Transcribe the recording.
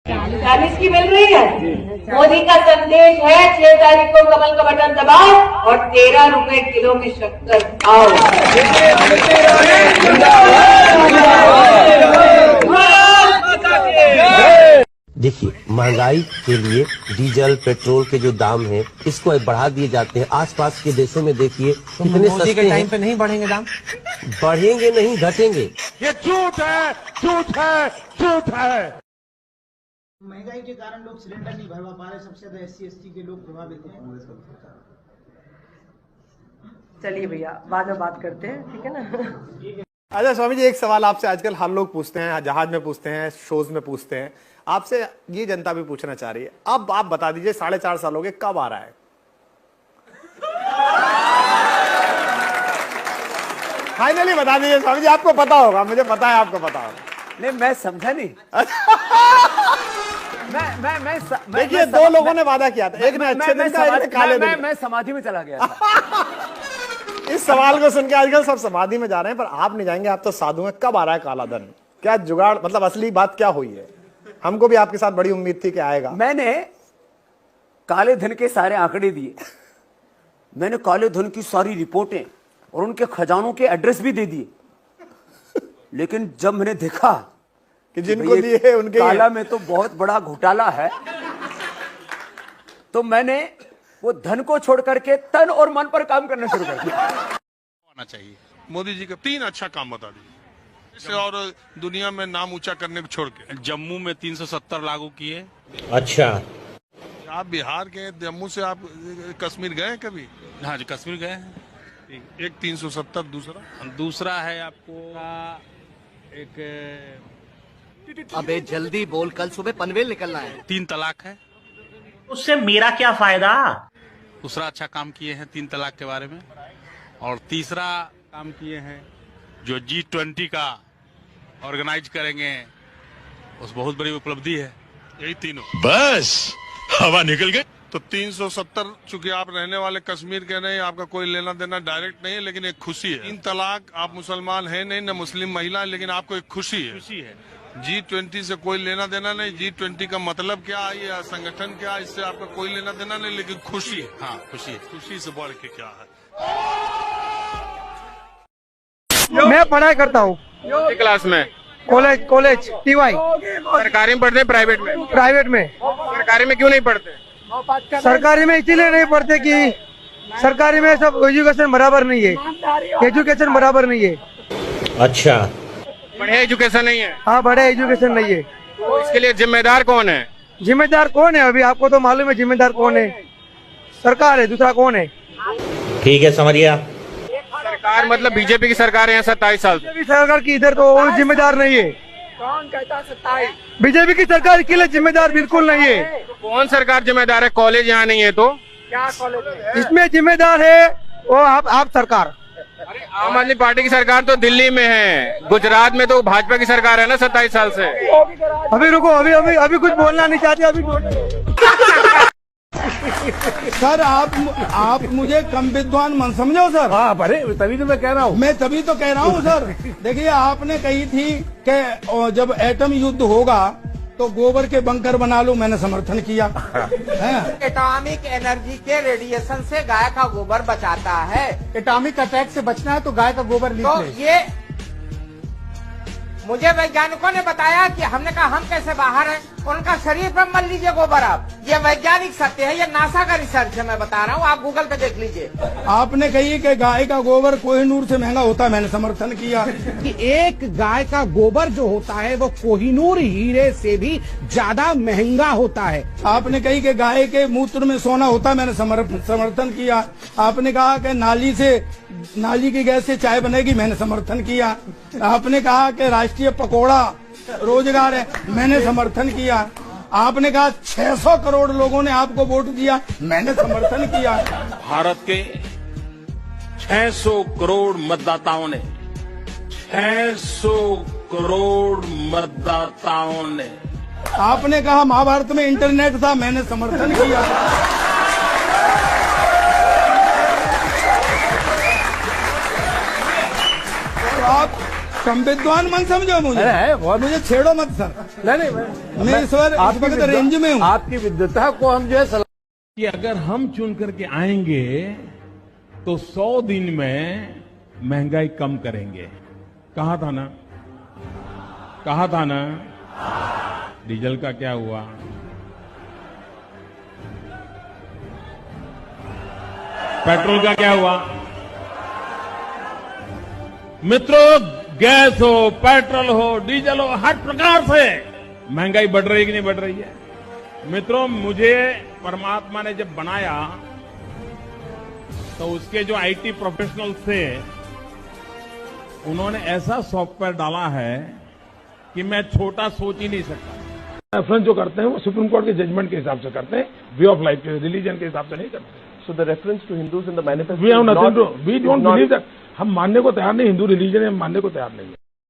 40 की मिल रही है। मोदी का संदेश है 6 तारीख को कमल का बटन दबाओ और 13 रुपए किलो में शक्कर खाओ। देखिए, महंगाई के लिए डीजल पेट्रोल के जो दाम हैं इसको बढ़ा दिए जाते हैं। आसपास के देशों में देखिए कितने मोदी के टाइम पे नहीं बढ़ेंगे दाम, बढ़ेंगे नहीं घटेंगे। ये झूठ है, झूठ है, झूठ है। महंगाई के कारण लोग सिलेंडर नहीं भरवा पा रहे, सबसे ज्यादा SC ST के लोग प्रभावित हैं। चलिए भैया बाद में बात करते हैं, ठीक है ना। अच्छा स्वामी जी, एक सवाल आपसे आजकल हर लोग पूछते हैं, जहाज में पूछते हैं, शोज में पूछते हैं, आपसे ये जनता भी पूछना चाह रही है। अब आप बता दीजिए 4.5 साल हो गए, कब आ रहा है? फाइनली बता दीजिए स्वामी जी, आपको पता होगा, मुझे पता है आपको पता होगा। नहीं, मैं समझा नहीं। मैं देखिए, दो लोगों ने वादा किया था, एक ने अच्छे दिन का, एक ने काले दिन। मैं समाधि में चला गया था। इस सवाल को सुन के आजकल सब समाधि में जा रहे हैं, पर आप नहीं जाएंगे, आप तो साधु हैं। कब आ रहा है काला धन? क्या जुगाड़, मतलब असली बात क्या हुई है? हमको भी आपके साथ बड़ी उम्मीद थी कि आएगा। मैंने काले धन के सारे आंकड़े दिए, मैंने काले धन की सारी रिपोर्टें और उनके खजानों के एड्रेस भी दे दिए, लेकिन जब मैंने देखा कि जिनको दिए उनके काला में तो बहुत बड़ा घोटाला है, तो मैंने वो धन को छोड़ करके तन और मन पर काम करना शुरू कर दिया। होना चाहिए। मोदी जी का 3 अच्छा काम बता दीजिए इसे, और दुनिया में नाम ऊंचा करने को छोड़ के। जम्मू में 370 लागू किए। अच्छा, आप बिहार के, जम्मू से आप कश्मीर गए कभी? हाँ जी, कश्मीर गए हैं। एक 370, दूसरा है आपको एक अबे जल्दी बोल, कल सुबह पनवेल निकलना है। 3 तलाक है। उससे मेरा क्या फायदा? दूसरा अच्छा काम किए हैं 3 तलाक के बारे में। और तीसरा काम किए हैं जो G20 का ऑर्गेनाइज करेंगे, उस बहुत बड़ी उपलब्धि है। यही तीनों। बस हवा निकल गई। तो 370, चूंकि आप रहने वाले कश्मीर के नहीं, आपका कोई लेना देना डायरेक्ट नहीं है, लेकिन एक खुशी है। 3 तलाक, आप मुसलमान है नहीं, न मुस्लिम महिला, लेकिन आपको एक खुशी है। G20 से कोई लेना देना नहीं। G20 का मतलब क्या है, ये संगठन क्या है, इससे आपका कोई लेना देना नहीं, लेकिन खुशी है। हाँ, खुशी है। खुशी से बढ़ के क्या है? मैं पढ़ाई करता हूँ क्लास में? College TY। सरकारी में पढ़ते, प्राइवेट में? प्राइवेट में। सरकारी में क्यों नहीं पढ़ते? सरकारी में इसीलिए नहीं पढ़ते कि सरकारी में सब एजुकेशन बराबर नहीं है, एजुकेशन बराबर नहीं है। अच्छा, बढ़िया एजुकेशन नहीं है। हाँ, बड़े एजुकेशन नहीं है। तो इसके लिए जिम्मेदार कौन है? जिम्मेदार कौन है? अभी आपको तो मालूम है जिम्मेदार कौन है। सरकार है, दूसरा कौन है? ठीक है, समझ गया। सरकार मतलब बीजेपी की सरकार है यहाँ 27 साल से। बीजेपी सरकार की इधर तो जिम्मेदार नहीं है। कौन कहता 27? बीजेपी की सरकार के लिए जिम्मेदार बिल्कुल नहीं है। तो कौन सरकार जिम्मेदार है? कॉलेज यहाँ नहीं है तो क्या कॉलेज? इसमें जिम्मेदार है वो आप सरकार। अरे आम आदमी पार्टी की सरकार तो दिल्ली में है, गुजरात में तो भाजपा की सरकार है ना 27 साल से। अभी रुको, अभी कुछ बोलना नहीं चाहते, अभी सर आप मुझे कम विद्वान मन समझो सर। हाँ, अरे तभी तो मैं कह रहा हूँ। मैं तभी तो कह रहा हूँ सर। देखिए, आपने कही थी कि जब एटम युद्ध होगा तो गोबर के बंकर बना लो, मैंने समर्थन किया है। एटॉमिक एनर्जी के रेडिएशन से गाय का गोबर बचाता है। एटॉमिक अटैक से बचना है तो गाय का गोबर लीप तो ले। ये मुझे वैज्ञानिकों ने बताया कि हमने कहा हम कैसे बाहर हैं, उनका शरीर पर मल लीजिए गोबर आप। ये वैज्ञानिक सत्य है, ये नासा का रिसर्च है, मैं बता रहा हूँ, आप गूगल पे देख लीजिए। आपने कही कि गाय का गोबर कोहिनूर से महंगा होता है, मैंने समर्थन किया कि एक गाय का गोबर जो होता है वो कोहिनूर हीरे से भी ज्यादा महंगा होता है। आपने कही कि गाय के मूत्र में सोना होता है, मैंने समर्थन किया। आपने कहा कि नाली की गैस से चाय बनेगी, मैंने समर्थन किया। आपने कहा कि राष्ट्रीय पकौड़ा रोजगार है, मैंने समर्थन किया। आपने कहा 600 करोड़ लोगों ने आपको वोट दिया, मैंने समर्थन किया। भारत के 600 करोड़ मतदाताओं ने 600 करोड़ मतदाताओं ने आपने कहा महाभारत में इंटरनेट था, मैंने समर्थन किया। तो आप कम विद्वान मन समझो मुझे। है बहुत। मुझे छेड़ो मत सर। नहीं मैं इस वक्त रेंज में हूँ। आपकी विद्वता को हम जो है सलाह कि अगर हम चुन करके आएंगे तो 100 दिन में महंगाई कम करेंगे। कहा था ना डीजल का क्या हुआ? पेट्रोल का क्या हुआ? मित्रों, गैस हो, पेट्रोल हो, डीजल हो, हर प्रकार से महंगाई बढ़ रही है कि नहीं बढ़ रही है? मित्रों, मुझे परमात्मा ने जब बनाया तो उसके जो आईटी प्रोफेशनल्स थे उन्होंने ऐसा सॉफ्टवेयर डाला है कि मैं छोटा सोच ही नहीं सकता। रेफरेंस जो करते हैं वो सुप्रीम कोर्ट के जजमेंट के हिसाब से करते हैं, वे ऑफ लाइफ के रिलीजन के हिसाब से नहीं करते। So the reference to Hindus in the manifesto we have nothing to, we don't believe that. हम मानने को तैयार नहीं, हिंदू रिलीजन हम मानने को तैयार नहीं है।